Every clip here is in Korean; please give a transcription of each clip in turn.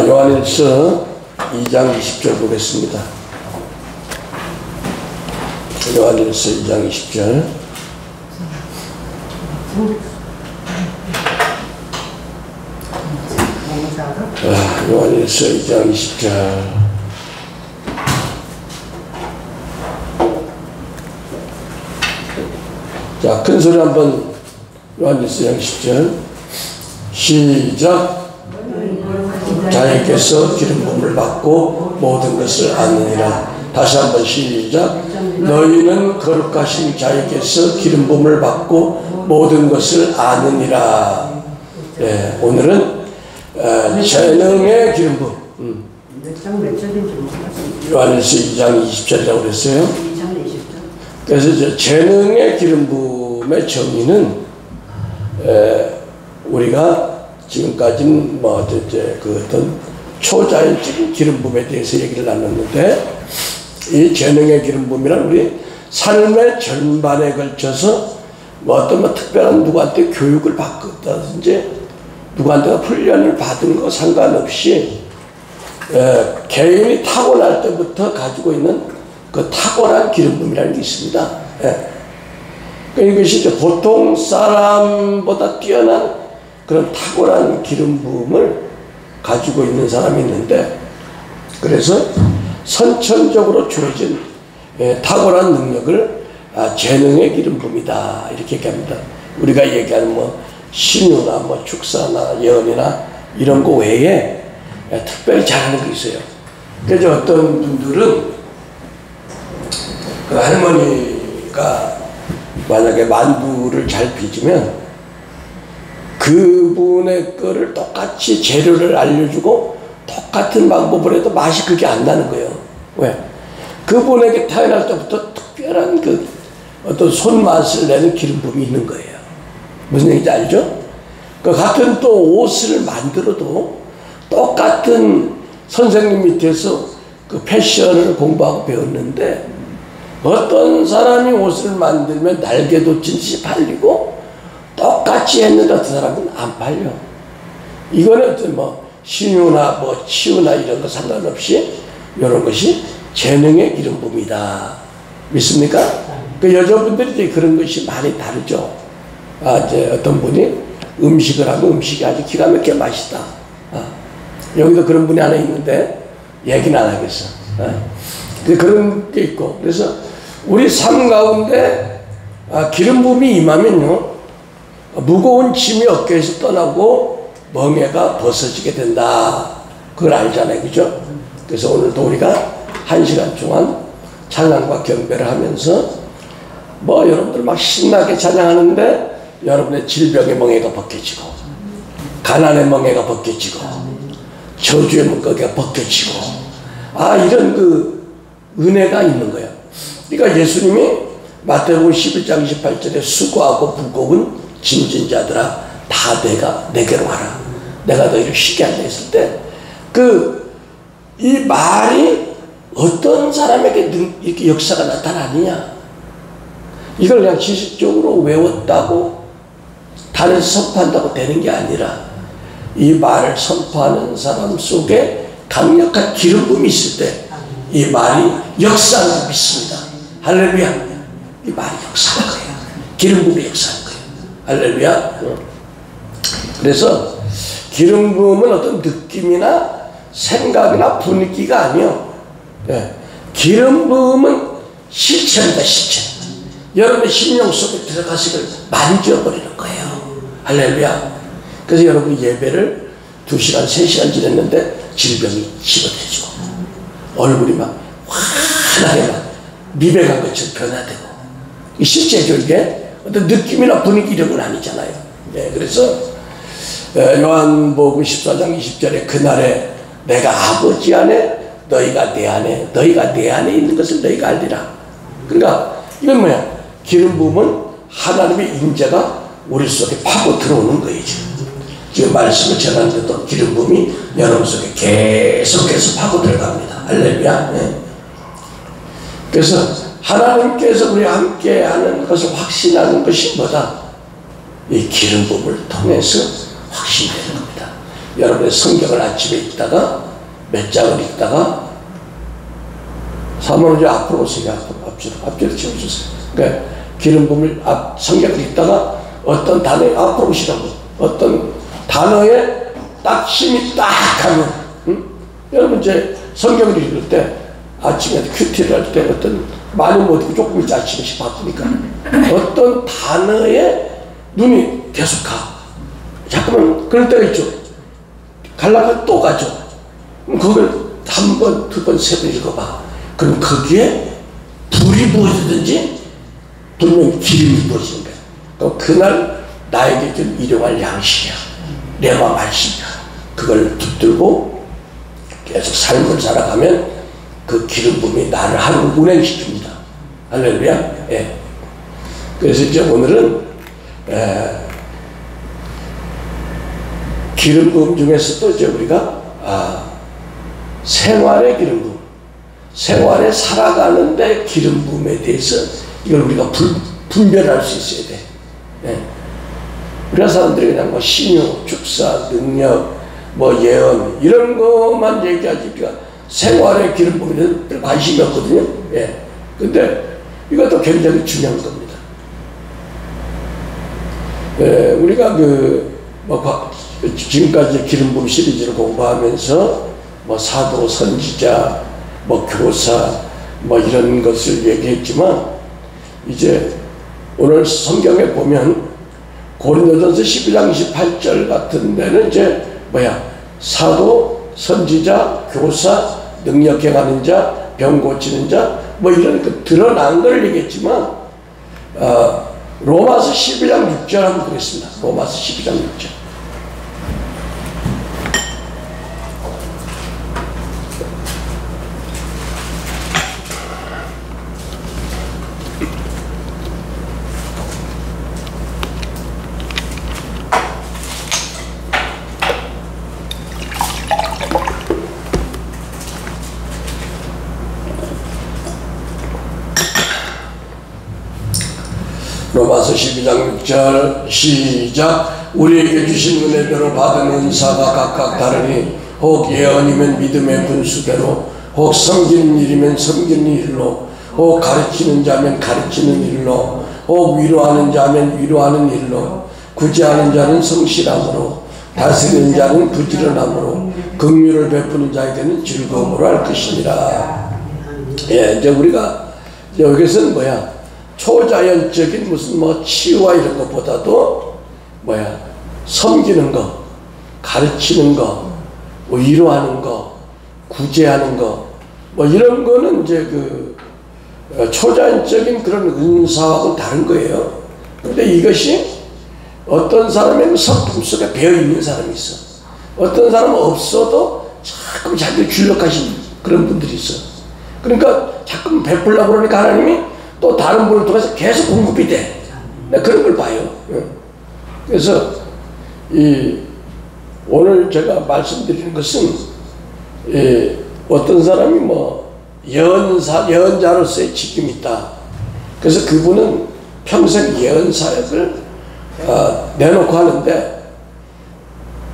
요한일서 2장 20절 보겠습니다. 요한일서 2장 20절. 요한일서 2장 20절. 자, 큰 소리 한번 요한일서 2장 10절 시작. 자기께서 기름 부음을 받고 모든 것을 아느니라. 다시 한번 시작. 너희는 거룩하신 자기께서 기름 부음을 받고 모든 것을 아느니라. 네, 오늘은 재능의 기름 부음. 요한일서 2장 20절이라고 그랬어요. 그래서 이제 재능의 기름 부음의 정의는 우리가 지금까지는 뭐 이제 그 어떤 초자연적인 기름 부음에 대해서 얘기를 나눴는데, 이 재능의 기름 부음이란 우리 삶의 전반에 걸쳐서 뭐 어떤 뭐 특별한 누구한테 교육을 받았다든지 누구한테 훈련을 받은 거 상관없이 개인이 타고날 때부터 가지고 있는 그 탁월한 기름 부음이라는 게 있습니다. 이것이 이제 보통 사람보다 뛰어난 그런 탁월한 기름 부음을 가지고 있는 사람이 있는데, 그래서 선천적으로 주어진 탁월한 능력을 재능의 기름 부음이다 이렇게 얘기합니다. 우리가 얘기하는 뭐 신유나 뭐 축사나 예언이나 이런 거 외에 특별히 잘하는 게 있어요. 그래서 어떤 분들은 그 할머니가 만약에 만두를 잘 빚으면 그분의 거를 똑같이 재료를 알려주고 똑같은 방법을 해도 맛이 그게 안 나는 거예요. 왜? 그분에게 태어날 때부터 특별한 그 어떤 손맛을 내는 기름 부음이 있는 거예요. 무슨 얘기인지 알죠? 그 같은 또 옷을 만들어도 똑같은 선생님 밑에서 그 패션을 공부하고 배웠는데, 어떤 사람이 옷을 만들면 날개돋친 듯이 팔리고 똑같이 했는데 어떤 사람은 안 팔려. 이거는 어떤 뭐 신유나 뭐 치유나 이런 거 상관없이 이런 것이 재능의 기름 부음이다. 믿습니까? 그 여자분들이 이제 그런 것이 많이 다르죠. 이제 어떤 분이 음식을 하면 음식이 아주 기가 막히게 맛있다. 여기도 그런 분이 하나 있는데 얘기는 안 하겠어. 그런 게 있고, 그래서 우리 삶 가운데 기름 부음이 임하면요, 무거운 짐이 어깨에서 떠나고 멍에가 벗어지게 된다. 그걸 알잖아요. 그죠? 그래서 오늘도 우리가 1시간 동안 찬양과 경배를 하면서 뭐 여러분들 막 신나게 찬양하는데 여러분의 질병의 멍에가 벗겨지고, 가난의 멍에가 벗겨지고, 저주의 멍에가 벗겨지고, 이런 그 은혜가 있는 거예요. 그러니까 예수님이 마태복음 11장 28절에 수고하고 무거운 짐진 자들아 다 내게로 와라. 내가 너희를 쉬게 한다 했을 때, 이 말이 어떤 사람에게 이렇게 역사가 나타나느냐, 이걸 그냥 지식적으로 외웠다고 단에서 선포한다고 되는 게 아니라, 이 말을 선포하는 사람 속에 강력한 기름 부음이 있을 때 이 말이 역사하는 걸 믿습니다. 할렐루야. 이 말이 역사하는 거예요. 기름 부음이 역사하는 거예요. 할렐루야. 그래서 기름 부음은 어떤 느낌이나 생각이나 분위기가 아니요. 기름 부음은 실체입니다. 실체. 여러분의 심령 속에 들어가서 그걸 만져버리는 거예요. 할렐루야. 그래서 여러분이 예배를 2시간, 3시간 지냈는데 질병이 치료되죠. 얼굴이 막 환하게 막 미백한 것처럼 변화되고. 이 실제죠. 이게 어떤 느낌이나 분위기 이런 건 아니잖아요. 그래서 요한복음 14장 20절에 그날에 내가 아버지 안에 너희가 내 안에, 너희가 내 안에 있는 것을 너희가 알리라. 그러니까 이건 뭐야? 기름 부음은 하나님의 임재가 우리 속에 파고 들어오는 거예요. 지금 말씀을 전하는데도 기름 부음이 여러분 속에 계속해서 파고 들어갑니다. 할렐루야. 그래서 하나님께서 우리 함께 하는 것을 확신하는 것이 뭐다? 이 기름 부음을 통해서 확신되는 겁니다. 여러분의 성경을 아침에 읽다가 몇 장을 읽다가 사모님 앞으로 오세요. 앞뒤로 채워주세요. 그러니까 기름 부음을 성경을 읽다가 어떤 단어에 앞으로 오시라고, 어떤 단어에 딱 힘이 딱 하면, 여러분 이제 성경을 읽을 때 아침에 큐티를 할 때 어떤 많이 못 읽고 조금 읽지 아침씩 바쁘니까 어떤 단어에 눈이 계속 가. 잠깐만 그럴 때가 있죠. 갈라가 또 가죠. 그럼 그걸 한 번, 두 번, 세 번 읽어봐. 그럼 거기에 불이 부어지든지 분명히 기름이 부어지는 거야. 그럼 그날 나에게 좀 일용할 양식이야. 내가 말씀이야. 그걸 붙들고 계속 삶을 살아가면 그 기름 부음이 나를 하루 운행시킵니다. 할렐루야. 예. 그래서 이제 오늘은 기름 부음 중에서도 이제 우리가 생활의 기름 부음, 생활에 살아가는데 기름 부음에 대해서 이걸 우리가 분별할 수 있어야 돼. 예. 우리가 사람들이 그냥 뭐 신유, 축사, 능력, 뭐 예언 이런 것만 얘기하지 우리가 생활의 기름 부음에는 별 관심이 없거든요. 예. 근데 이것도 굉장히 중요한 겁니다. 예, 우리가 지금까지 기름 부음 시리즈를 공부하면서 뭐 사도, 선지자, 뭐 교사, 뭐 이런 것을 얘기했지만 이제 오늘 성경에 보면 고린도전서 11장 28절 같은 데는 이제 사도, 선지자, 교사, 능력 행하는 자, 병 고치는 자, 뭐 이런 그 드러난 걸 얘기했지만 로마서 12장 6절 한번 보겠습니다. 로마서 12장 6절. 로마서 12장 6절 시작. 우리에게 주신 은혜대로 받은 은사가 각각 다르니 혹 예언이면 믿음의 분수대로, 혹 섬기는 일이면 섬기는 일로, 혹 가르치는 자면 가르치는 일로, 혹 위로하는 자면 위로하는 일로, 구제하는 자는 성실함으로, 다스리는 자는 부지런함으로, 긍휼을 베푸는 자에게는 즐거움으로 할 것이니라. 예, 이제 우리가 여기서는 초자연적인 무슨 치유와 이런 것보다도 섬기는 거, 가르치는 거, 위로하는 거, 구제하는 거, 이런 거는 이제 초자연적인 그런 은사하고는 다른 거예요. 근데 이것이 어떤 사람에는 성품 속에 배어 있는 사람이 있어. 어떤 사람은 없어도 자꾸 자기 줄력하신 그런 분들이 있어. 그러니까 자꾸 베풀려고 그러니까 하나님이 또 다른 분을 통해서 계속 공급이 돼. 그런 걸 봐요. 그래서 오늘 제가 말씀드리는 것은 어떤 사람이 예언자로서의 직임이 있다. 그래서 그분은 평생 예언 사역을 내놓고 하는데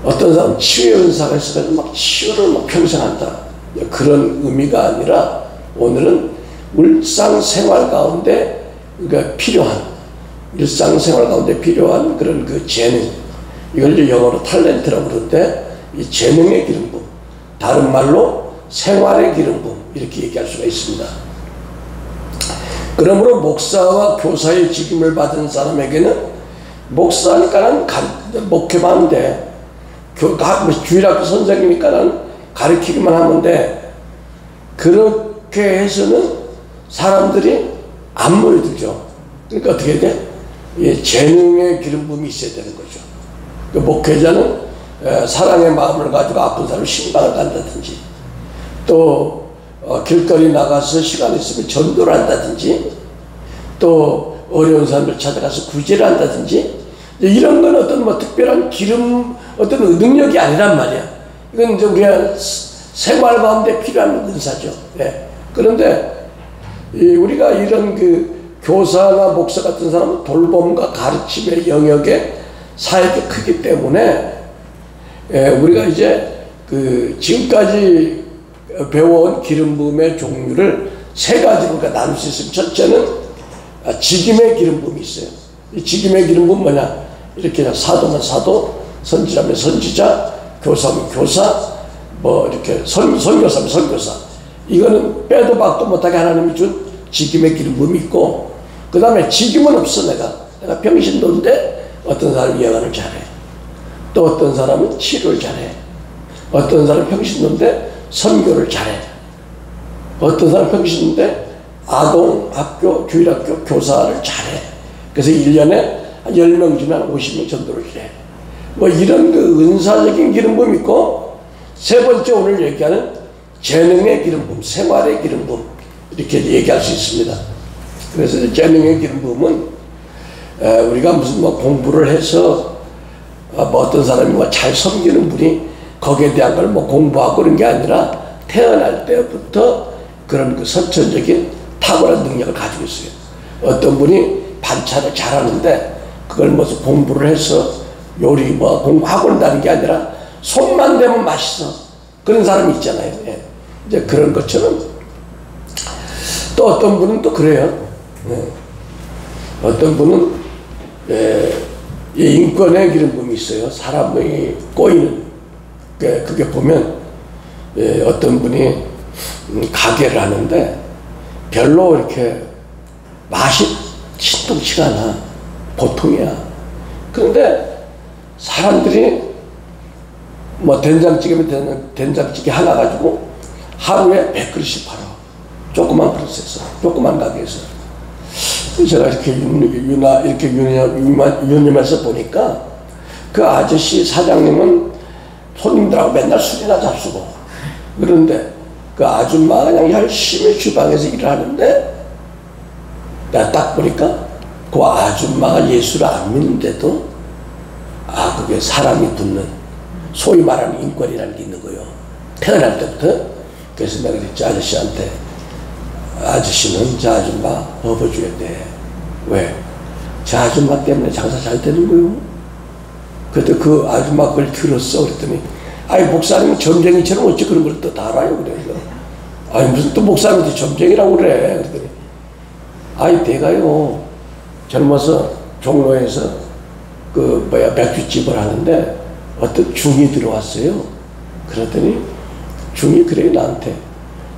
어떤 사람은 치유의 은사가 있어서 치유를 평생 한다. 그런 의미가 아니라 오늘은 일상생활 가운데 일상생활 가운데 필요한 그런 재능, 이걸 이제 영어로 탤런트라고 그러는데 이 재능의 기름 부음, 다른 말로 생활의 기름 부음 이렇게 얘기할 수가 있습니다. 그러므로 목사와 교사의 직임을 받은 사람에게는 목사니까는 목회만 하면 돼. 주일학교 선생님이니까는 가르치기만 하면 돼. 그렇게 해서는 사람들이 안 모여들죠. 그러니까 어떻게 돼? 재능의 기름 부음이 있어야 되는 거죠. 목회자는 사랑의 마음을 가지고 아픈 사람을 신방을 간다든지, 또 길거리 나가서 시간 있으면 전도를 한다든지, 또 어려운 사람들 찾아가서 구제를 한다든지, 이런 건 어떤 특별한 어떤 능력이 아니란 말이야. 이건 이제 우리가 생활 가운데 필요한 은사죠. 그런데 우리가 이런 교사나 목사 같은 사람은 돌봄과 가르침의 영역에 사역이 크기 때문에 우리가 이제 그 지금까지 배워온 기름 부음의 종류를 세 가지로 우리가 나눌 수 있습니다. 첫째는 직임의 기름 부음이 있어요. 이 직임의 기름 부음은 뭐냐? 이렇게 사도면 사도, 선지자면 선지자, 교사면 교사, 뭐 이렇게 선교사면 선교사. 이거는 빼도 박도 못하게 하나님이 준 직임의 기름 부음이 있고, 그 다음에 직임은 없어. 내가 병신도인데 어떤 사람은 예언을 잘해. 또 어떤 사람은 치료를 잘해. 어떤 사람은 병신도인데 선교를 잘해. 어떤 사람은 병신도인데 아동학교, 주일학교 교사를 잘해. 그래서 1년에 한 10명 지나면 50명 전도를 해. 뭐 이런 그 은사적인 기름 부음이 있고, 세 번째 오늘 얘기하는 재능의 기름 부음, 생활의 기름 부음, 이렇게 얘기할 수 있습니다. 그래서 재능의 기름 부음은 우리가 무슨 뭐 공부를 해서 뭐 어떤 사람이 뭐 잘 섬기는 분이 거기에 대한 걸 뭐 공부하고 그런 게 아니라 태어날 때부터 그런 그 선천적인 탁월한 능력을 가지고 있어요. 어떤 분이 반찬을 잘하는데 그걸 무슨 공부를 해서 요리 뭐 공부하고 한다는 게 아니라 손만 대면 맛있어. 그런 사람이 있잖아요. 예. 이제 그런 것처럼 또 어떤 분은 또 그래요. 예. 어떤 분은 이 인권의 기름 부음이 있어요. 사람이 꼬이는 그게 보면 어떤 분이 가게를 하는데 별로 이렇게 맛이 신통치가 않아. 보통이야. 그런데 사람들이 뭐 된장찌개면 된장찌개 하나 가지고 하루에 100그릇씩 팔아. 조그만 그릇에서, 조그만 가게에서. 제가 이렇게 유념해서 보니까 그 아저씨 사장님은 손님들하고 맨날 술이나 잡수고, 그런데 그 아줌마가 그냥 열심히 주방에서 일을 하는데, 내가 딱 보니까 그 아줌마가 예수를 안 믿는데도 그게 사람이 붙는 소위 말하는 인권이라는 게 있는 거예요. 태어날 때부터. 그래서 내가 그랬지, 아저씨한테, 아저씨는 저 아줌마 업어줘야 돼. 왜? 저 아줌마 때문에 장사 잘 되는 거요. 그때 그 아줌마 그걸 들었어. 그랬더니, 아이, 목사님은 점쟁이처럼 어찌 그런 걸 또 다 알아요. 그래. 아니, 무슨 또 목사님이 점쟁이라고 그래. 그랬더니, 아이, 내가요, 젊어서 종로에서 맥주집을 하는데 어떤 중이 들어왔어요. 그랬더니, 중이 그래요, 나한테.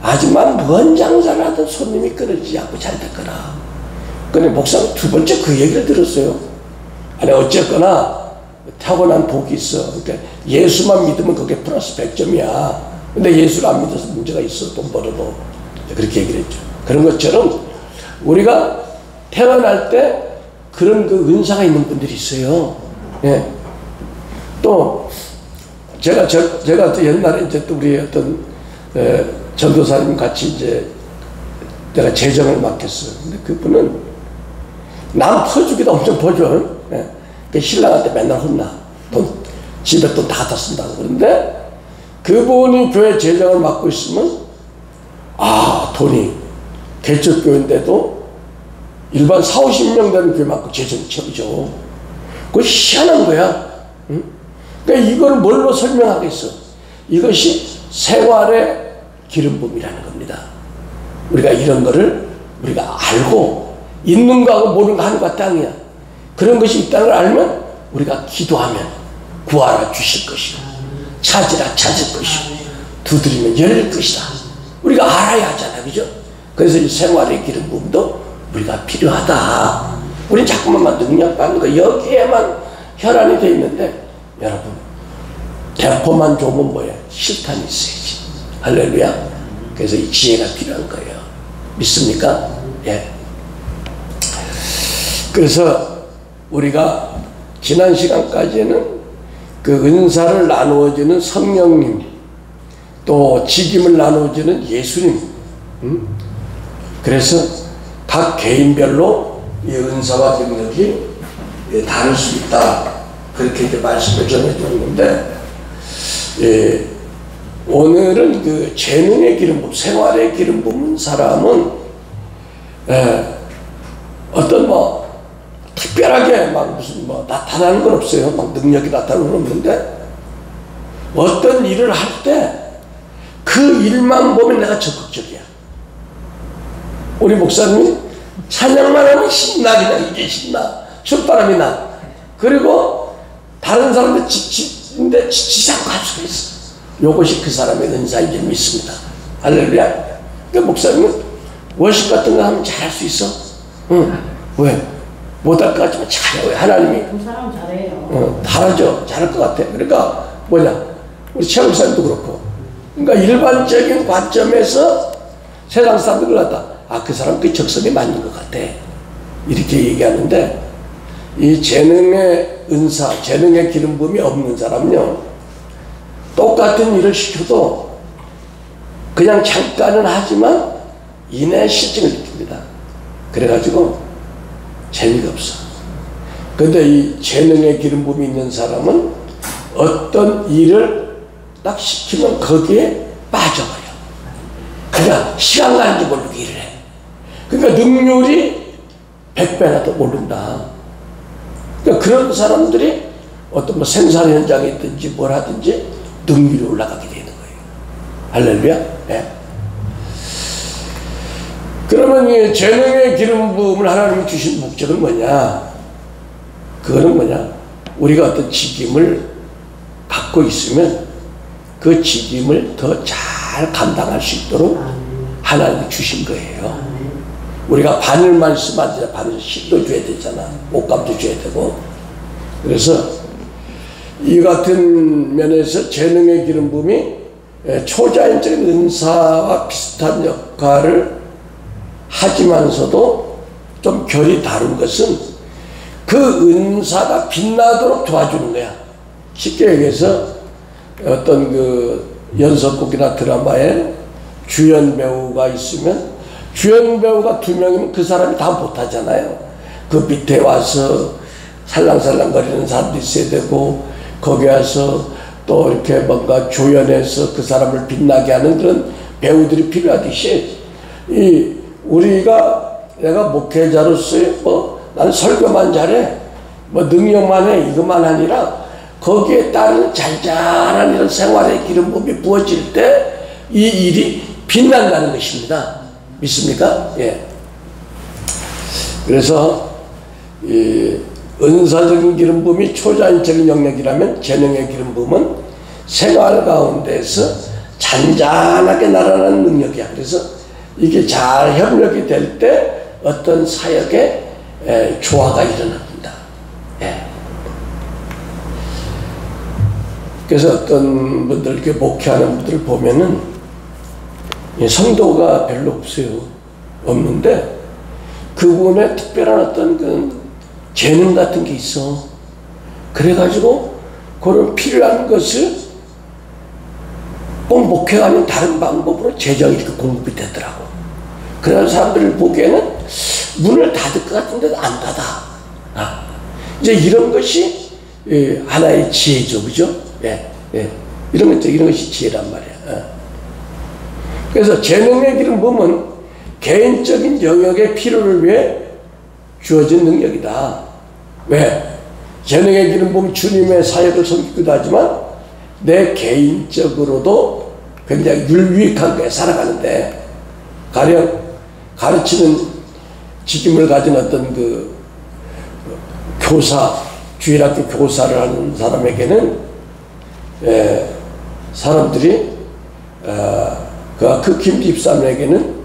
아줌마는 뭔 장사를 하든 손님이 끊어지지 않고 잘 됐거나. 근데 목사는 두 번째 그 얘기를 들었어요. 아니, 어쨌거나 타고난 복이 있어. 그러니까 예수만 믿으면 그게 플러스 100점이야. 근데 예수를 안 믿어서 문제가 있어. 돈 벌어도. 그렇게 얘기를 했죠. 그런 것처럼 우리가 태어날 때 그런 그 은사가 있는 분들이 있어요. 예. 또 제가 또 옛날에 이제 또 우리 어떤 전도사님 같이 이제 내가 재정을 맡겼어요. 근데 그분은 남 퍼주기도 엄청 퍼줘. 예. 신랑한테 맨날 혼나. 집에 돈 다 갖다 쓴다고. 그런데 그분이 교회 재정을 맡고 있으면 돈이 개척교회인데도 일반 40-50명 되는 교회 맡고 재정이 쳐죠. 그거 희한한 거야. 응? 그러니까 이걸 뭘로 설명하겠어? 이것이 생활의 기름 부음이라는 겁니다. 우리가 이런 거를 우리가 알고 있는 거하고 모르는 거 하늘과 땅이야. 그런 것이 있다는 걸 알면 우리가 기도하면 구하라 주실 것이고, 찾으라 찾을 것이고, 두드리면 열릴 것이다. 우리가 알아야 하잖아. 그죠? 그래서 이 생활의 기름 부음도 우리가 필요하다. 우린 자꾸만 능력받는 거 여기에만 혈안이 돼 있는데, 여러분 대포만 좋으면 뭐야? 실탄이 있어야지. 할렐루야. 그래서 이 지혜가 필요한 거예요. 믿습니까? 예. 그래서 우리가 지난 시간까지는 그 은사를 나누어주는 성령님, 또 직임을 나누어주는 예수님, 그래서 각 개인별로 이 은사와 능력이 다를 수 있다. 그렇게 이제 말씀을 전해주었는데, 오늘은 그 재능의 기름 부음, 생활의 기름 부은 사람은 어떤 뭐 특별하게 막 무슨 뭐 나타나는 건 없어요. 막 능력이 나타나는 건 없는데, 어떤 일을 할 때 그 일만 보면 내가 적극적이야. 우리 목사님이 찬양만 하면 신나. 그냥 이게 신나. 춤바람이 나. 그리고 다른 사람들 지치지 않고 할 수가 있어. 요것이 그 사람의 은사인 줄 믿습니다. 할렐루야. 그러니까 목사님은 워십 같은 거 하면 잘할 수 있어. 응. 왜? 못할 것 같지만 잘해. 왜? 하나님이. 그 사람 잘해요. 잘하죠. 잘할 것 같아. 그러니까 뭐냐. 우리 최 목사님도 그렇고. 그러니까 일반적인 관점에서 세상 사람들을 갖다 그 사람 그 적성에 맞는 것 같아. 이렇게 얘기하는데 이 재능의 은사, 재능의 기름 부음이 없는 사람은요. 똑같은 일을 시켜도 그냥 잠깐은 하지만 이내 실증을 느낍니다. 그래가지고 재미가 없어. 근데 이 재능의 기름 부음이 있는 사람은 어떤 일을 딱 시키면 거기에 빠져버려. 그냥 시간 가는지 모르게 일을 해. 그러니까 능률이 100배나 더 오른다. 그러니까 그런 사람들이 어떤 뭐 생산 현장에 있든지 뭘 하든지 능률이 올라가게 되는 거예요. 할렐루야. 네. 그러면 이 재능의 기름 부음을 하나님이 주신 목적은 뭐냐? 그거는 뭐냐? 우리가 어떤 직임을 갖고 있으면 그 직임을 더 잘 감당할 수 있도록 하나님이 주신 거예요. 우리가 바늘만 쓰면 안 되잖아. 바늘 실도 줘야 되잖아. 옷감도 줘야 되고. 그래서 이 같은 면에서 재능의 기름 부음이 초자연적인 은사와 비슷한 역할을 하지만서도 좀 결이 다른 것은 그 은사가 빛나도록 도와주는 거야. 쉽게 얘기해서 어떤 그 연속곡이나 드라마에 주연 배우가 있으면 주연 배우가 2명이면 그 사람이 다 못하잖아요. 그 밑에 와서 살랑살랑거리는 사람도 있어야 되고 거기 와서 또 이렇게 뭔가 조연해서 그 사람을 빛나게 하는 그런 배우들이 필요하듯이 내가 목회자로서의 나는 설교만 잘해 뭐 능력만 해 이것만 아니라 거기에 따른 잘잘한 이런 생활의 기름 부음이 부어질 때 이 일이 빛난다는 것입니다. 믿습니까? 예. 그래서 이 은사적인 기름 부음이 초자연적인 영역이라면 재능의 기름 부음은 생활 가운데서 잔잔하게 날아가는 능력이야. 그래서 이게 잘 협력이 될 때 어떤 사역에 조화가 일어납니다. 예. 그래서 어떤 분들, 이렇게 목회하는 분들을 보면은 성도가 별로 없어요. 없는데 그분의 특별한 어떤 그 재능 같은 게 있어. 그래가지고 그런 필요한 것을 꼭 목회가 아닌 다른 방법으로 재정이 이렇게 공급이 되더라고. 그런 사람들을 보기에는 문을 닫을 것 같은데도 안 닫아. 이제 이런 것이 하나의 지혜죠. 그죠? 예, 예. 이런 것이 지혜란 말이야. 그래서 재능의 기름 부음은 개인적인 영역의 필요를 위해 주어진 능력이다. 왜? 재능의 기름 부음은 주님의 사역을 섬기기도 하지만 내 개인적으로도 굉장히 유익한 거에 살아가는데 가령 가르치는 직임을 가진 어떤 그 교사, 주일학교 교사를 하는 사람에게는 사람들이 그 김 집사님에게는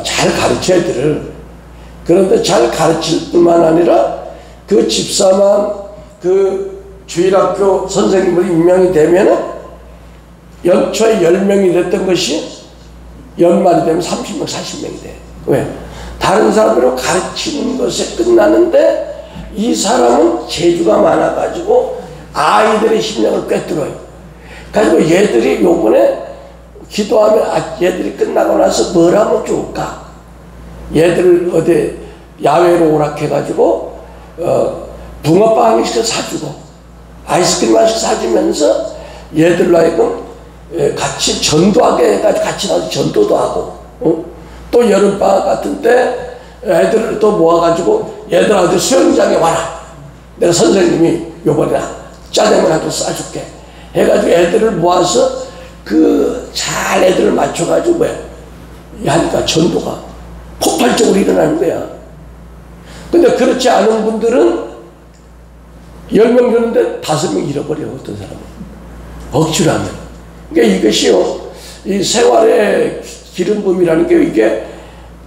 잘 가르쳐야 될. 그런데 잘 가르칠 뿐만 아니라 그 집사만 그 주일학교 선생님으로 임명이 되면은 연초에 10명이 됐던 것이 연말이 되면 30명, 40명이 돼. 왜? 다른 사람으로 가르치는 것에 끝나는데 이 사람은 재주가 많아가지고 아이들의 심령을 꿰뚫어요. 가지고 얘들이 요번에 기도하면 얘들이 끝나고 나서 뭘 하면 좋을까? 얘들을 어디 야외로 오락해가지고 붕어빵 한 개씩 사주고 아이스크림 하나씩 사주면서 얘들로 하여금 같이 전도하게 해가지고 같이 나와서 전도도 하고 또 여름방학 같은 때 애들을 또 모아가지고 얘들한테 수영장에 와라. 내가 선생님이 요번에 짜장면 한 개 싸줄게 해가지고 애들을 모아서 잘 애들을 맞춰가지고 하니까 전도가 폭발적으로 일어나는 거야. 근데 그렇지 않은 분들은 10명 주는데 5명 잃어버려, 어떤 사람은. 억지로 하면. 그러니까 이것이요, 이 생활의 기름 부음이라는 게 이게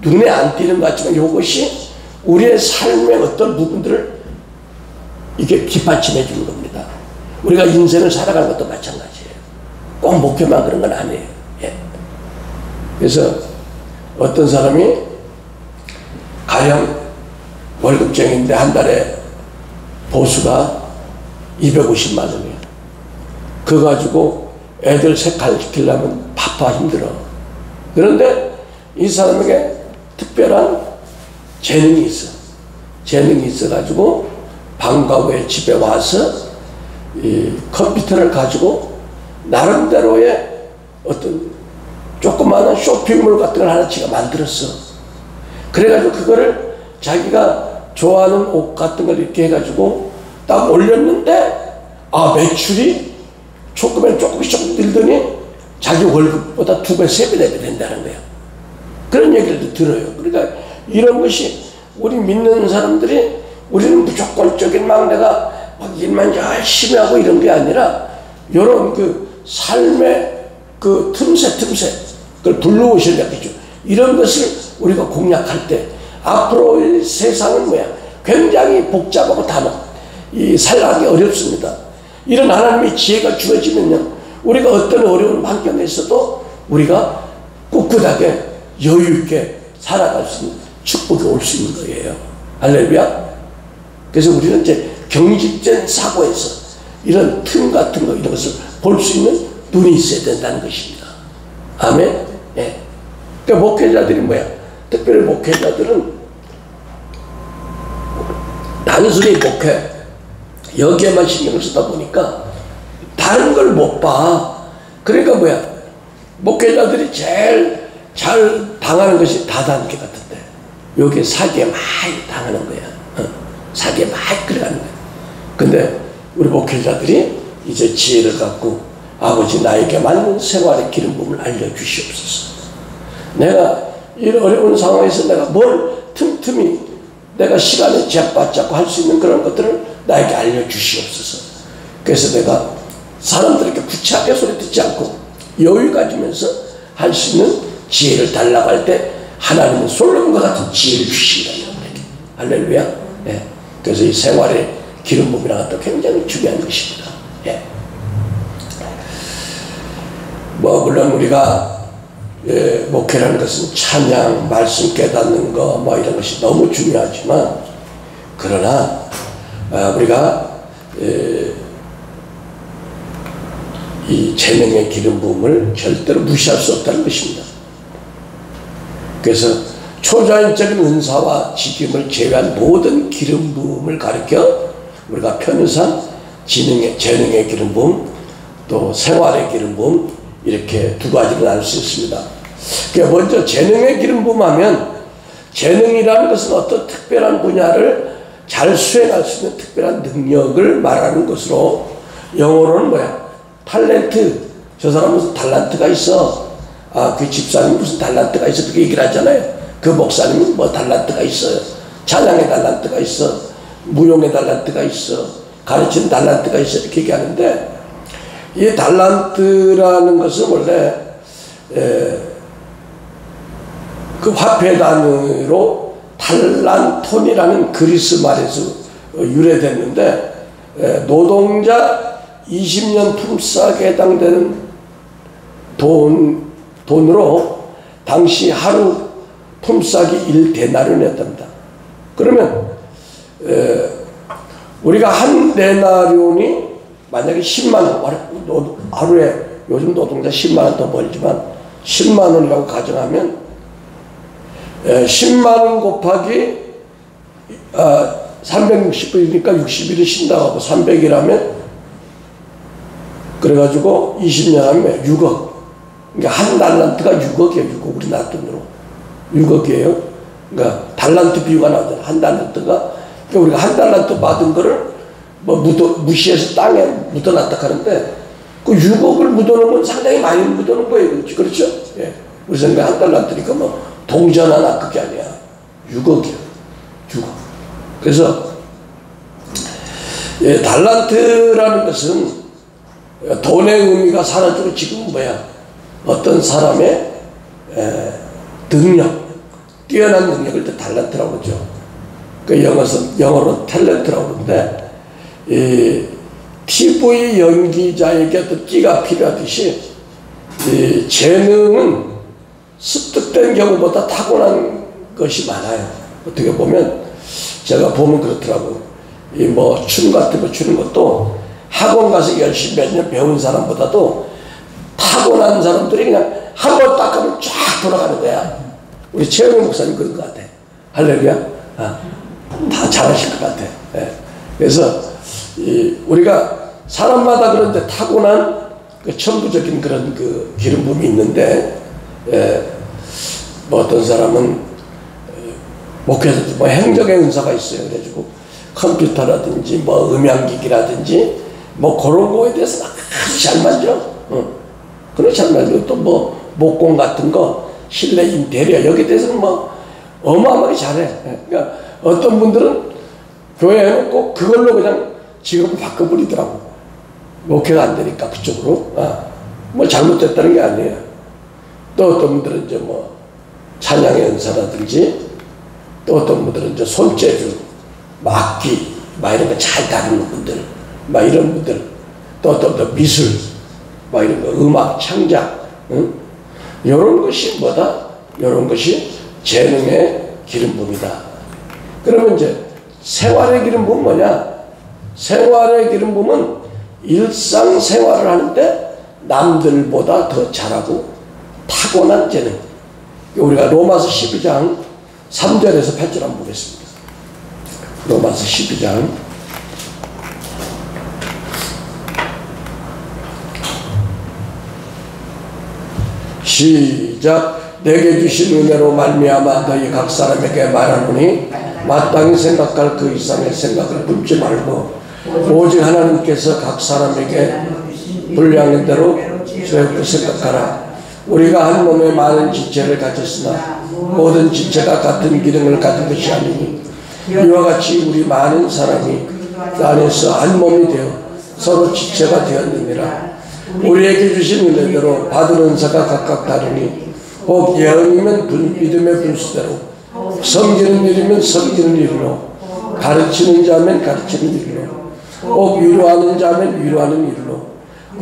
눈에 안 띄는 것 같지만 이것이 우리의 삶의 어떤 부분들을 이게 뒷받침해 주는 겁니다. 우리가 인생을 살아가는 것도 마찬가지예요. 꼭 목표만 그런 건 아니에요. 예. 그래서 어떤 사람이 가령 월급쟁이인데 한 달에 보수가 250만 원이에요. 그거 가지고 애들 색깔 시키려면 바빠 힘들어. 그런데 이 사람에게 특별한 재능이 있어. 재능이 있어가지고 방과 후에 집에 와서 이 컴퓨터를 가지고 나름대로의 어떤 조그마한 쇼핑몰 같은 걸 하나 지가 만들었어. 그래가지고 그거를 자기가 좋아하는 옷 같은 걸 이렇게 해가지고 딱 올렸는데 매출이 조금씩 늘더니 자기 월급보다 2배, 3배, 4배 된다는 거예요. 그런 얘기를 들어요. 그러니까 이런 것이 우리 믿는 사람들이 우리는 무조건적인 내가 일만 열심히 하고 이런 게 아니라 이런 삶의 틈새 그걸 불러오셔야 되겠죠. 이런 것을 우리가 공략할 때 앞으로의 세상은 굉장히 복잡하고 살아가기 어렵습니다. 이런 하나님의 지혜가 주어지면요, 우리가 어떤 어려운 환경에서도 우리가 꿋꿋하게 여유있게 살아갈 수 있는 축복이 올 수 있는 거예요. 할렐루야. 그래서 우리는 이제 경직된 사고에서 이런 틈 같은 거, 이런 것을 볼 수 있는 눈이 있어야 된다는 것입니다. 아멘. 예. 그러니까 목회자들이 특별히 목회자들은 단순히 목회 여기에만 신경을 쓰다 보니까 다른 걸 못 봐. 그러니까 목회자들이 제일 잘 당하는 것이 다단계 같은데 여기에 사기에 많이 당하는 거야. 사기에 많이 끌어가는 거야. 근데 우리 목회자들이 이제 지혜를 갖고 아버지 나에게 맞는 생활의 기름 부음을 알려주시옵소서. 내가 이 어려운 상황에서 내가 뭘 틈틈이 내가 시간에 제약받지 않고 할 수 있는 그런 것들을 나에게 알려주시옵소서. 그래서 내가 사람들에게 구차하게 소리 듣지 않고 여유 가지면서 할 수 있는 지혜를 달라고 할 때 하나님은 솔로몬과 같은 지혜를 주신다. 할렐루야. 예. 그래서 이 생활의 기름 부음이라는 것도 굉장히 중요한 것입니다. 예. 물론 우리가 목회라는 것은 찬양, 말씀 깨닫는 거 이런 것이 너무 중요하지만 그러나 우리가 이 재능의 기름 부음을 절대로 무시할 수 없다는 것입니다. 그래서 초자연적인 은사와 직임을 제외한 모든 기름 부음을 가리켜 우리가 편의상 재능의 기름 부음, 또 생활의 기름 부음, 이렇게 두 가지로 나눌 수 있습니다. 그러니까 먼저 재능의 기름 부음 하면 재능이라는 것은 어떤 특별한 분야를 잘 수행할 수 있는 특별한 능력을 말하는 것으로 영어로는 탤런트. 저 사람 무슨 달란트가 있어. 그 집사님 무슨 달란트가 있어. 그렇게 얘기를 하잖아요. 그 목사님은 달란트가 있어요. 찬양의 달란트가 있어. 무용의 달란트가 있어. 가르치는 달란트가 있어. 이렇게 얘기하는데 이 달란트라는 것은 원래 그 화폐 단위로 탈란톤이라는 그리스 말에서 유래됐는데 노동자 20년 품삯에 해당되는 돈으로 당시 하루 품삯이 1데나리온이었답니다. 그러면 우리가 한 데나리온이 만약에 10만원, 하루에 요즘 노동자 10만원 더 벌지만 10만원이라고 가정하면 10만원 곱하기 360일이니까 60일을 쉰다고 하고 300이라면 그래가지고 20년 하면 6억. 그러니까 한 달란트가 6억이에요. 6억 우리나라 돈으로 6억이에요. 그러니까 달란트 비유가 나오잖아요. 한 달란트가, 그러니까 우리가 한 달란트 받은 거를 무시해서 땅에 묻어놨다 하는데 그 6억을 묻어놓으면 상당히 많이 묻어놓은 거예요. 그렇죠? 예. 우리 생각에 한 달란트니까 뭐 동전 하나 그게 아니야. 6억이야. 6억. 그래서 예, 달란트라는 것은 돈의 의미가 사라지고 지금 뭐야? 어떤 사람의 능력, 뛰어난 능력을 달란트라고 그러죠. 그 영어로 탤런트라고 그러는데, 이 TV 연기자에게 어떤 끼가 필요하듯이 이 재능은 습득된 경우보다 타고난 것이 많아요. 어떻게 보면 제가 보면 그렇더라고요. 이 뭐 춤 같은 거 추는 것도 학원 가서 열심히 몇 년 배운 사람보다도 타고난 사람들이 그냥 한 번 딱 하면 쫙 돌아가는 거야. 우리 최영희 목사님 그런 것 같아. 할렐루야. 다 잘하실 것 같아. 예. 그래서 우리가 사람마다 그런데 타고난 그 천부적인 그런 그 기름 부음이 있는데, 뭐 어떤 사람은 목회에서 뭐 행정의 은사가 있어요. 그래가지고 컴퓨터라든지 뭐 음향기기라든지 뭐 그런 거에 대해서 아주 잘 만져. 그렇게 잘 만져. 또 뭐 목공 같은 거, 실내 인테리어 여기에 대해서는 뭐 어마어마하게 잘해. 그러니까 어떤 분들은 교회 해놓고 그걸로 그냥 직업을 바꿔버리더라고. 목회가 안 되니까 그쪽으로. 뭐 잘못됐다는 게 아니에요. 또 어떤 분들은 이제 뭐 찬양의 은사라든지, 또 어떤 분들은 이제 손재주, 악기, 막 이런 거 잘 다루는 분들, 막 이런 분들, 또 어떤 분 미술, 막 이런 거, 음악, 창작, 이런 것이 뭐다? 이런 것이 재능의 기름 부음이다. 그러면 이제 생활의 기름 부음은 뭐냐? 생활의 기름 부음은 일상생활을 하는데 남들보다 더 잘하고 타고난 재능. 우리가 로마서 12장 3절에서 8절 한번 보겠습니다. 로마서 12장 시작. 내게 주신 은혜로 말미암아 너희 각 사람에게 말하노니 마땅히 생각할 그 이상의 생각을 품지 말고 오직 하나님께서 각 사람에게 분량한 대로 주었고 생각하라. 우리가 한 몸에 많은 지체를 가졌으나 모든 지체가 같은 기능을 가진 것이 아니니 이와 같이 우리 많은 사람이 그 안에서 한 몸이 되어 서로 지체가 되었느니라. 우리에게 주신 은혜대로 받은 은사가 각각 다르니 혹 예언이면 믿음의 분수대로, 섬기는 일이면 섬기는 일로, 가르치는 자면 가르치는 일로, 혹 위로하는 자면 위로하는 일로,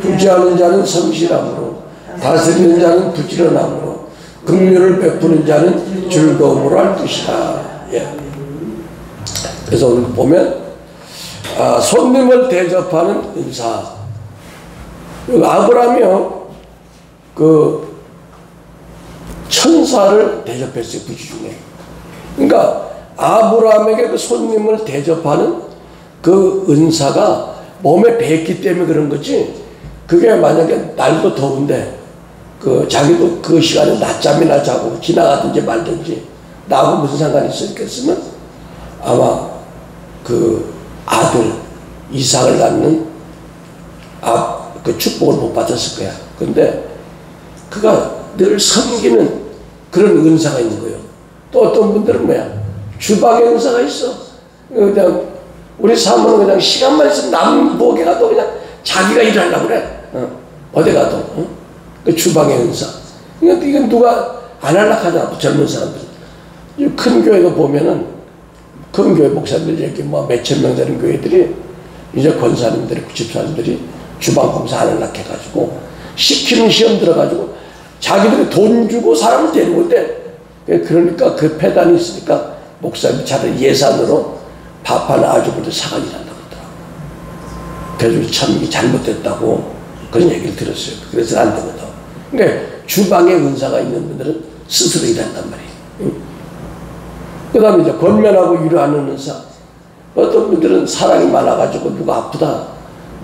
구제하는 자는 성실함으로, 다스리는 자는 부지런함으로, 긍휼을 베푸는 자는 즐거움으로 할 것이다. 예. 그래서 오늘 보면 손님을 대접하는 은사. 아브라함이요, 그 천사를 대접했어요. 부지 중에. 그러니까 아브라함에게 그 손님을 대접하는 그 은사가 몸에 배했기 때문에 그런 거지. 그게 만약에 날도 더운데 그 자기도 그 시간에 낮잠이나 자고 지나가든지 말든지 나하고 무슨 상관이 있었겠으면 아마 그 아들 이삭을 낳는 그 축복을 못 받았을 거야. 근데 그가 늘 섬기는 그런 은사가 있는 거예요. 또 어떤 분들은 뭐야? 주방의 은사가 있어. 그냥 우리 사모는 그냥 시간만 있으면 남부에 가도 그냥 자기가 일하려고 그래. 어디 가도. 그 주방의 은사. 이건 누가 안 하려고 하잖아. 젊은 사람들. 큰 교회도 보면은 큰 교회 목사님들 이렇게 뭐 몇천 명 되는 교회들이 이제 권사님들이, 집사님들이 주방 공사 안 하려고 해가지고 시키는 시험 들어가지고 자기들이 돈 주고 사람을 데리고 온대. 그러니까 그 폐단이 있으니까 목사님이 차라리 예산으로 밥 하나 아주부터 사가지 한다고 하더라고. 그래서 참 잘못됐다고 그런 얘기를 들었어요. 그래서 안 되거든. 근데 주방에 은사가 있는 분들은 스스로 일한단 말이에요. 그 다음에 이제 권면하고 위로하는 은사. 어떤 분들은 사랑이 많아가지고 누가 아프다,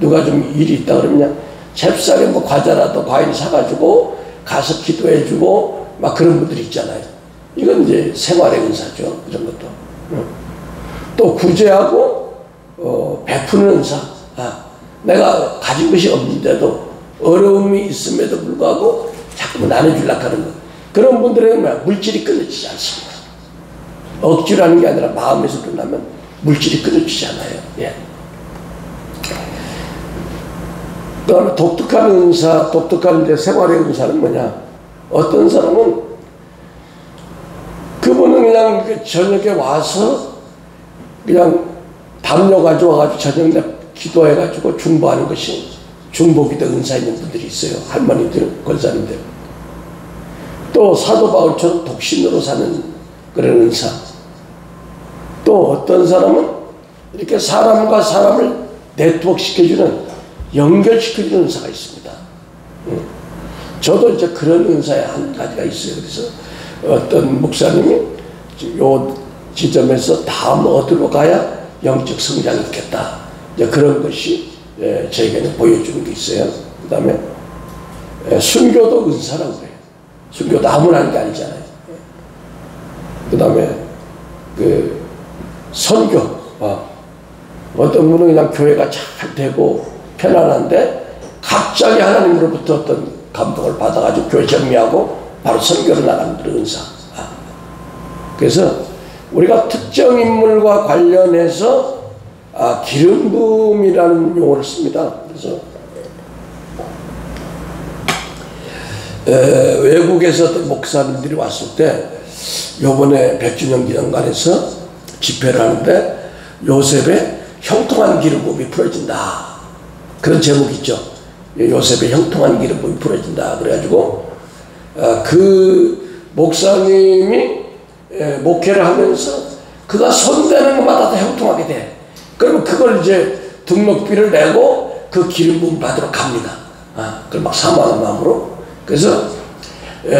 누가 좀 일이 있다 그러면 잽싸게 뭐 과자라도 과일 사가지고 가서 기도해주고 막 그런 분들이 있잖아요. 이건 이제 생활의 은사죠. 이런 것도. 또 구제하고 베푸는 은사. 내가 가진 것이 없는데도 어려움이 있음에도 불구하고 자꾸 나눠주려고 하는 거. 그런 분들에게는 물질이 끊어지지 않습니다. 억지로 하는 게 아니라 마음에서 끝나면 물질이 끊어지지 않아요. 예. 그다음에 독특한 은사, 독특한 이제 생활의 은사는 뭐냐? 어떤 사람은 그분은 그냥 저녁에 와서 그냥 담요 가져와가지고 저녁에 기도해가지고 중보하는 것이 중보기도 은사 있는 분들이 있어요. 할머니들, 권사님들. 또 사도 바울처럼 독신으로 사는 그런 은사. 또 어떤 사람은 이렇게 사람과 사람을 네트워크 시켜주는, 연결시켜주는 은사가 있습니다. 저도 이제 그런 은사에 한 가지가 있어요. 그래서 어떤 목사님이 요 지점에서 다음 어디로 가야 영적 성장이 있겠다. 이제 그런 것이 저에게는 보여주는 게 있어요. 그 다음에 순교도 은사라고 해요. 순교도 아무나 하는 게 아니잖아요. 그 다음에 그 선교. 어떤 분은 그냥 교회가 잘 되고 편안한데 갑자기 하나님으로부터 어떤 감동을 받아가지고 교회 정리하고 바로 선교를 나가는 그런 은사. 그래서 우리가 특정 인물과 관련해서 기름 부음이라는 용어를 씁니다. 그래서 외국에서 어떤 목사님들이 왔을 때 요번에 100주년 기념관에서 집회를 하는데 요셉의 형통한 기름 부음이 풀어진다. 그런 제목이 있죠. 요셉의 형통한 기름 부음이 풀어진다. 그래가지고 그 목사님이 목회를 하면서 그가 손대는 것마다 다 형통하게 돼. 그러면 그걸 이제 등록비를 내고 그 기름 부음 받으러 갑니다. 그걸 막 사모하는 마음으로. 그래서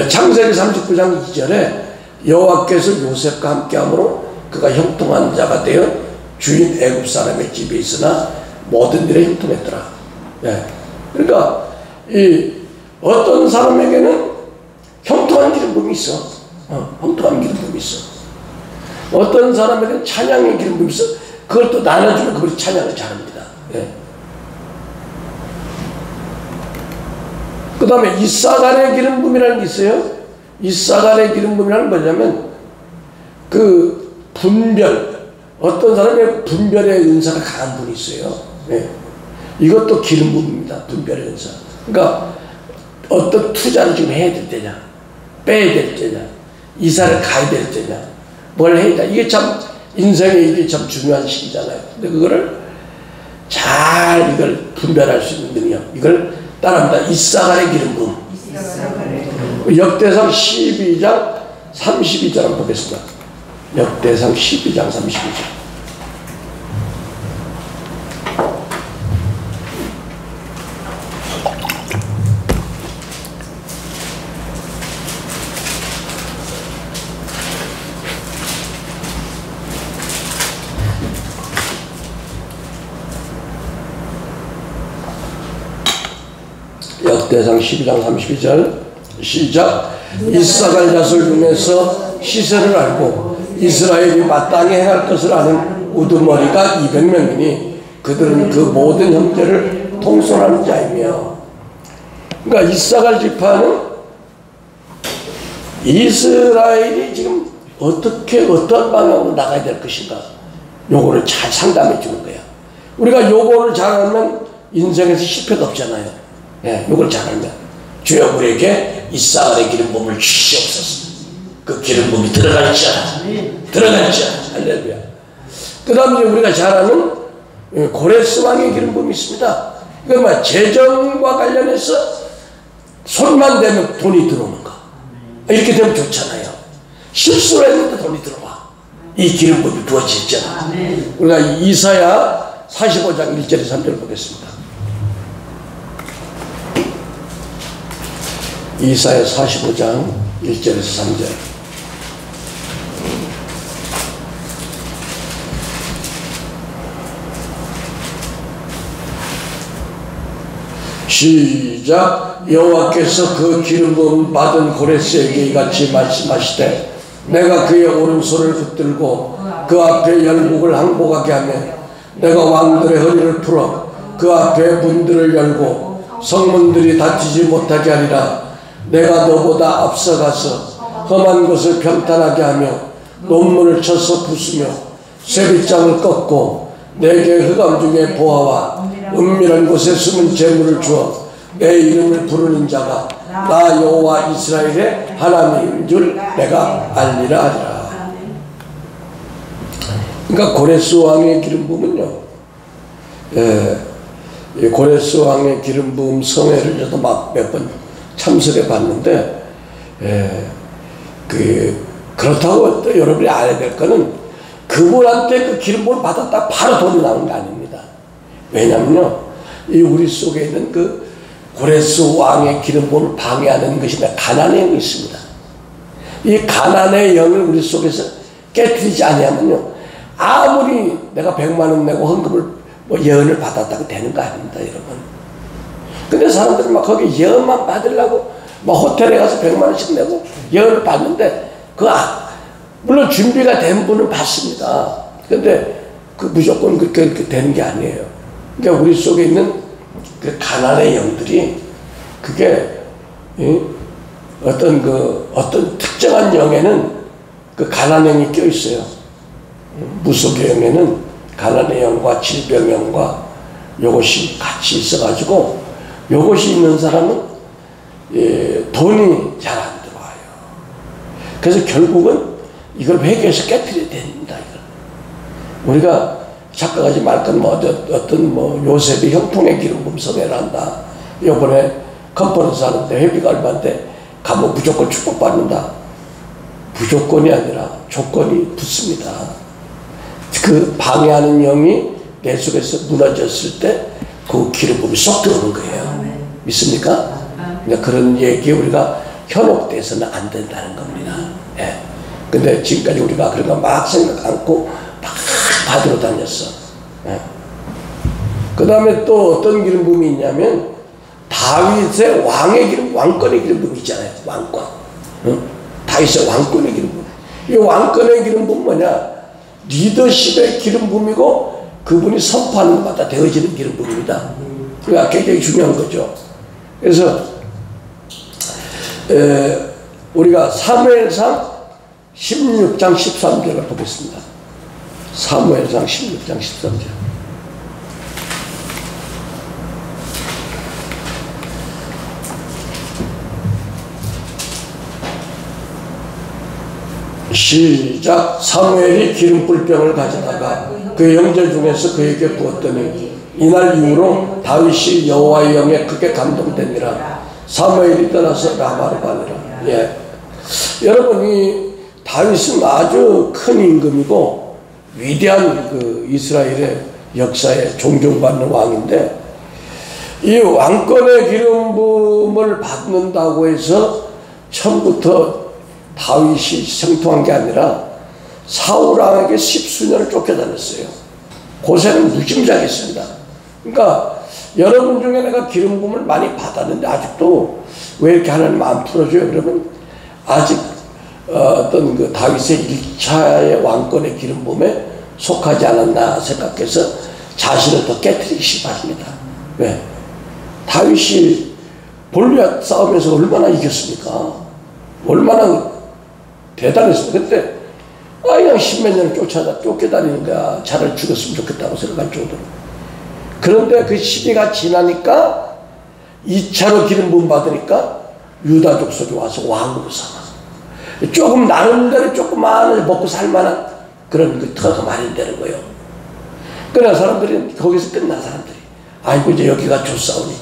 창세기 39장 2절에 여호와께서 요셉과 함께함으로 그가 형통한 자가 되어 주인 애굽 사람의 집에 있으나 모든 일에 형통했더라. 그러니까 이 어떤 사람에게는 형통한 기름 부음이 있어. 형통한 기름 부음이 있어. 어떤 사람에게는 찬양의 기름 부음이 있어. 그걸 또 나눠주면 그걸 찬양을 잘합니다. 그 다음에 이사갈의 기름 부음이라는 게 있어요. 이사갈의 기름 부음이라는 뭐냐면 그 분별, 어떤 사람의 분별의 은사가 강한 분이 있어요. 이것도 기름 부음입니다. 분별의 은사. 그러니까 어떤 투자를 지금 해야 될 때냐, 빼야 될 때냐, 이사를 가야 될 때냐, 뭘 해야 돼. 이게 참 인생에 이게 참 중요한 시기잖아요. 근데 그거를 잘 이걸 분별할 수 있는 능력, 이걸 따라합니다. 이사갈의 기름 부음. 역대상 12장 32절 한번 보겠습니다. 역대상 12장 32절. 역대상 12장 32절 시작. 이사갈 자손 중에서 시세를 알고 이스라엘이 마땅히 행할 것을 아는 우두머리가 200명이니 그들은 그 모든 형제를 통솔하는 자이며. 그러니까 이사갈 지파는 이스라엘이 지금 어떻게 어떤 방향으로 나가야 될 것인가, 요거를 잘 상담해 주는 거야. 우리가 요거를 잘하면 인생에서 실패가 없잖아요. 요걸 잘하면 주여 우리에게 이사갈의 기름 부음을 주시옵소서. 그 기름 부음이 들어갈지어다. 들어갈지어다. 할렐루야. 그 다음에 우리가 잘 아는 고레스 왕의 기름 부음이 있습니다. 그러니까 재정과 관련해서 손만 대면 돈이 들어오는 거. 이렇게 되면 좋잖아요. 실수를 했는데 돈이 들어와. 이 기름 부음이 부어지잖아. 우리가 이사야 45장 1절에 3절 보겠습니다. 이사야 45장 1절에서 3절. 시작. 여호와께서 그 기름 부음 받은 고레스에게 이같이 말씀하시되 내가 그의 오른손을 붙들고 그 앞에 열국을 항복하게 하며 내가 왕들의 허리를 풀어 그 앞에 문들을 열고 성문들이 닫히지 못하게 하리라. 내가 너보다 앞서가서 험한 것을 평탄하게 하며 논문을 쳐서 부수며 쇠빗장을 꺾고 내게 흑암 중에 보아와 은밀한 곳에 숨은 재물을 주어 내 이름을 부르는 자가 나 여호와 이스라엘의 하나님인 줄 내가 알리라 하리라. 그러니까 고레스 왕의 기름 부음은요, 고레스 왕의 기름 부음 성회를 저도 막 몇 번 참석해 봤는데, 그렇다고 또 여러분이 알아야 될 거는 그분한테 그 기름 부음을 받았다 바로 돈이 나오는 게 아닙니다. 왜냐면요, 이 우리 속에 있는 그 고레스 왕의 기름 부음을 방해하는 것이 가난의 영이 있습니다. 이 가난의 영을 우리 속에서 깨뜨리지 아니하면요, 아무리 내가 100만 원 내고 헌금을 예언을 받았다고 되는 거 아닙니다, 여러분. 근데 사람들은 막 거기 예언만 받으려고 막 호텔에 가서 100만 원씩 내고 예언을 받는데, 물론 준비가 된 분은 받습니다. 근데 그 무조건 그렇게 되는 게 아니에요. 그러니까 우리 속에 있는 그 가난의 영들이, 그게 어떤 특정한 영에는 그 가난의 영이 껴 있어요. 무속의 영에는 가난의 영과 질병의 영과 요것이 같이 있어가지고, 요것이 있는 사람은 돈이 잘 안 들어와요. 그래서 결국은 이걸 회개해서 깨뜨려야 됩니다. 우리가 착각하지 말 건 어떤 요셉이 형통의 기름 부음 성회를 한다. 요번에 컨퍼런스 하는데 회비가 얼마인데 가면 무조건 축복받는다. 무조건이 아니라 조건이 붙습니다. 그 방해하는 영이 내 속에서 무너졌을 때 그 기름 부음이 쏙 들어오는 거예요. 믿습니까? 그러니까 그런 얘기에 우리가 현혹돼서는 안 된다는 겁니다. 예. 근데 지금까지 우리가 그런 거 막 생각 않고 막 받으러 다녔어. 예. 그 다음에 또 어떤 기름 부음이 있냐면, 다윗의 왕의 기름, 왕권의 기름 부음이 있잖아요. 왕권. 다윗의 왕권의 기름 부음. 이 왕권의 기름 부음은 뭐냐? 리더십의 기름 부음이고, 그분이 선포하는 것마다 되어지는 기름 부음입니다. 그러니까 굉장히 중요한 거죠. 그래서 우리가 사무엘상 16장 13절을 보겠습니다. 사무엘상 16장 13절. 시작. 사무엘이 기름불병을 가져다가 그 형제 중에서 그에게 부었더니 이날 이후로 다윗이 여호와의 영에 크게 감동되니라. 사무엘이 떠나서 라마로 가니라. 예. 여러분, 이 다윗은 아주 큰 임금이고 위대한 그 이스라엘의 역사에 존경받는 왕인데, 이 왕권의 기름 부음을 받는다고 해서 처음부터 다윗이 성통한 게 아니라 사울 왕에게 10수년을 쫓겨다녔어요. 고생은 무지무지하게 했습니다. 그러니까 여러분 중에 내가 기름 부음을 많이 받았는데 아직도 왜 이렇게 하나님 안 풀어줘요? 그러면 아직 어떤 그 다윗의 1차의 왕권의 기름 부음에 속하지 않았나 생각해서 자신을 더 깨트리기 바랍니다. 왜? 다윗이 골리앗 싸움에서 얼마나 이겼습니까? 얼마나 대단했습니다. 그때 그냥 10몇 년을 쫓겨다니는 거야. 차라리 죽었으면 좋겠다고 생각할 정도로. 그런데 그 시기가 지나니까 2차로 기름 부음 받으니까 유다 족속이 와서 왕으로 삼아서 조금 나름대로 조그마한 먹고 살만한 그런 그 터가 마련되는 거예요. 그러나 사람들이 거기서 끝난 사람들이 아이고 이제 여기가 좋사오니.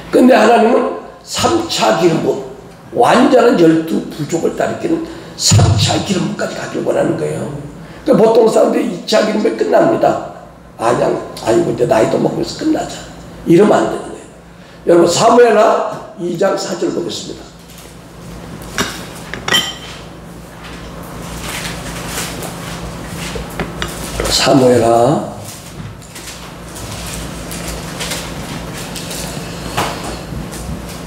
근데 하나님은 3차 기름 부음, 완전한 12부족을 따르기는 3차 기름까지 가길 원하는 거예요. 그러니까 보통 사람들이 2차 기름에 끝납니다. 아이고 이제 나이도 먹으면서 끝나자. 이러면 안 되는 거예요. 여러분, 사무엘하 2장 4절 보겠습니다. 사무엘하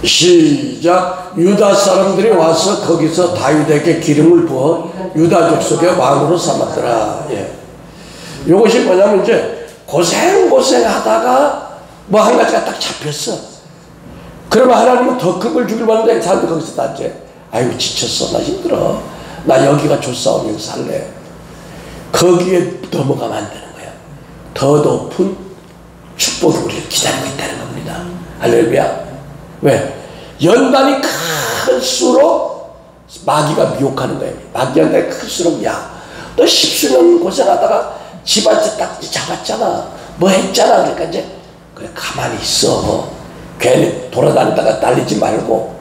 시작. 유다 사람들이 와서 거기서 다윗에게 기름을 부어 유다 족속의 왕으로 삼았더라. 예. 이것이 뭐냐면 이제 고생하다가 뭐 한 가지가 딱 잡혔어. 그러면 하나님은 더 큰 걸 주길 바라는데 사람들이 거기서 다 이제 아이고 지쳤어, 나 힘들어, 나 여기가 좋사오니 여기 살래. 거기에 넘어가면 안 되는 거야. 더 높은 축복이 우리를 기다리고 있다는 겁니다. 할렐루야. 왜? 연단이 클수록 마귀가 미혹하는 거예요. 마귀 연단이 클수록 야, 너 십수년 고생하다가 집한테 딱 잡았잖아, 뭐 했잖아. 그러니까 이제 그래 가만히 있어. 괜히 돌아다니다가 날리지 말고.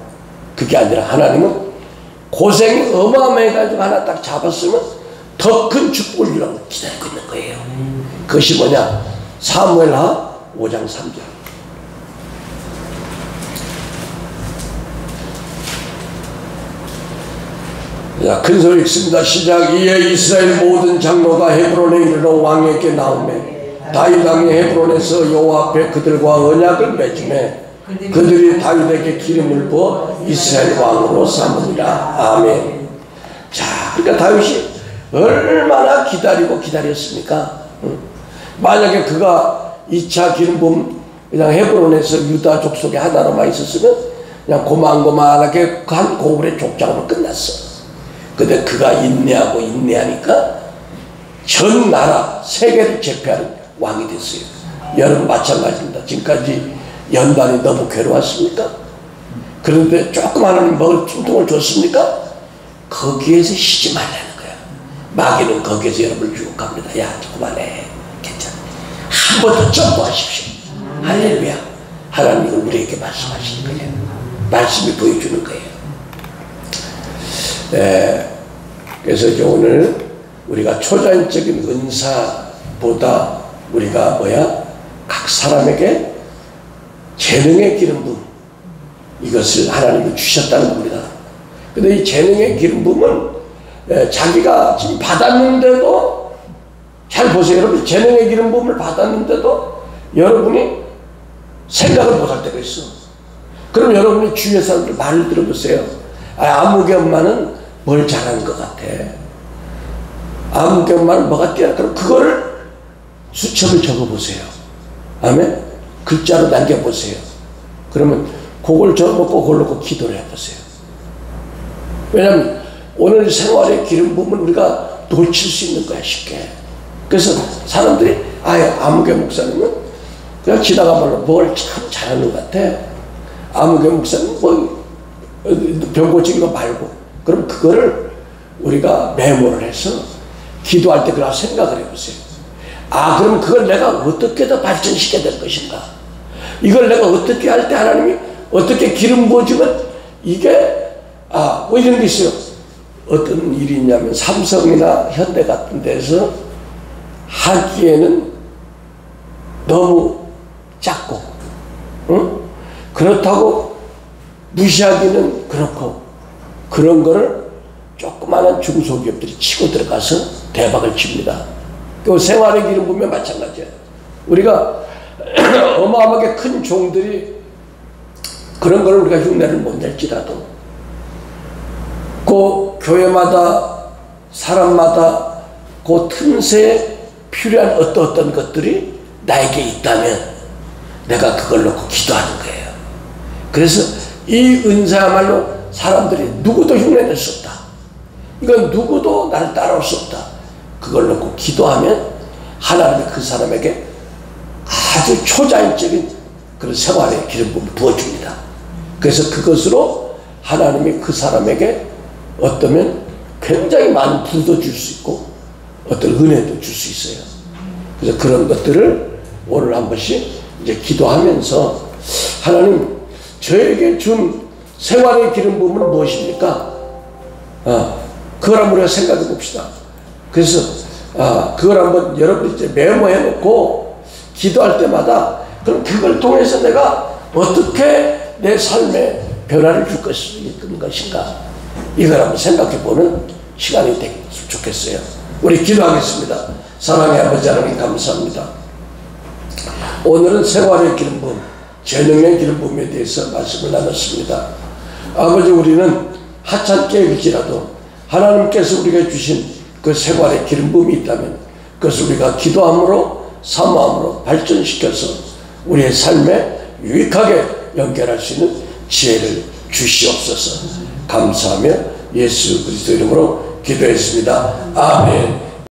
그게 아니라 하나님은 고생이 어마어마해가지고 하나 딱 잡았으면 더 큰 축복을 주라고 기다리고 있는 거예요. 그것이 뭐냐? 사무엘하 5장 3절. 자, 큰 소리 읽습니다. 시작. 이에 이스라엘 모든 장로가 헤브론에 이르러 왕에게 나오매 다윗 왕이 헤브론에서 여호와 앞에 그들과 언약을 맺음에 그들이 다윗에게 기름을 부어 이스라엘 왕으로 삼으니라. 아멘. 자, 그러니까 다윗이 얼마나 기다렸습니까? 만약에 그가 2차 기름 부음 그냥 헤브론에서 유다 족속의 하나로만 있었으면 그냥 고만고만하게 한 고울의 족장으로 끝났어. 근데 그가 인내하니까 전 나라 세계를 제패하는 왕이 됐어요. 여러분 마찬가지입니다. 지금까지 연단이 너무 괴로웠습니까? 그런데 조금 하나님 먹을 틈통을 줬습니까? 거기에서 쉬지 말라는 거야. 마귀는 거기에서 여러분을 유혹합니다. 야, 그만해, 괜찮아, 한 번 더 점프하십시오. 할렐루야. 하나님은 우리에게 말씀하시는 거예요. 말씀이 보여주는 거예요. 그래서 이제 오늘 우리가 초자연적인 은사보다 우리가 각 사람에게 재능의 기름 부음, 이것을 하나님이 주셨다는 겁니다. 근데 이 재능의 기름 부음은 자기가 지금 받았는데도, 잘 보세요. 여러분, 재능의 기름 부음을 받았는데도 여러분이 생각을 못할 때가 있어. 그럼 여러분이 주위의 사람들 말을 들어보세요. 아무개 엄마는 뭘 잘하는 것 같아. 아무개 엄마는 뭐가 뛰어나. 그럼 그거를 수첩을 적어보세요. 아멘? 글자로 남겨보세요. 그러면 그걸 적어놓고 그걸 놓고 기도를 해보세요. 왜냐하면 오늘 생활의 기름 부음은 우리가 놓칠 수 있는 거야, 쉽게. 그래서 사람들이 아무개 목사님은 그냥 지나가면 뭘 참 잘하는 것 같아. 아무개 목사님은 병 고치는 거 말고. 그럼 그거를 우리가 메모를 해서 기도할 때 그걸 생각을 해보세요. 그럼 그걸 내가 어떻게 더 발전시켜야 될 것인가? 이걸 내가 어떻게 할 때 하나님이 어떻게 기름 부어주면 이게 뭐 이런 게 있어요. 어떤 일이 있냐면 삼성이나 현대 같은 데서 하기에는 너무 작고, 그렇다고 무시하기는 그렇고, 그런 거를 조그마한 중소기업들이 치고 들어가서 대박을 칩니다. 그 생활의 기름 부음에 마찬가지예요. 우리가 어마어마하게 큰 종들이 그런 걸 우리가 흉내를 못 낼지라도 그 교회마다 사람마다 그 틈새에 필요한 어떤 것들이 나에게 있다면 내가 그걸 놓고 기도하는 거예요. 그래서 이 은사야말로 사람들이 누구도 흉내낼 수 없다. 이건 누구도 나를 따라올 수 없다. 그걸 놓고 기도하면 하나님이 그 사람에게 아주 초자연적인 그런 생활의 기름 부음을 부어줍니다. 그래서 그것으로 하나님이 그 사람에게 어쩌면 굉장히 많은 부도 줄 수 있고 어떤 은혜도 줄 수 있어요. 그래서 그런 것들을 오늘 한 번씩 이제 기도하면서 하나님 저에게 준 생활의 기름 부음은 무엇입니까? 그걸 한번 우리가 생각해 봅시다. 그래서 그걸 한번 여러분이 이제 메모해 놓고 기도할 때마다 그럼 그걸 통해서 내가 어떻게 내 삶에 변화를 줄 것인가, 이걸 한번 생각해 보는 시간이 되면 좋겠어요. 우리 기도하겠습니다. 사랑의 아버지 하나님 감사합니다. 오늘은 생활의 기름 부음, 재능의 기름 부음에 대해서 말씀을 나눴습니다. 아버지, 우리는 하찮게일지라도 하나님께서 우리가 주신 그 생활의 기름 부음이 있다면 그것을 우리가 기도함으로 사모함으로 발전시켜서 우리의 삶에 유익하게 연결할 수 있는 지혜를 주시옵소서. 감사하며 예수 그리스도 이름으로 기도했습니다. 아멘.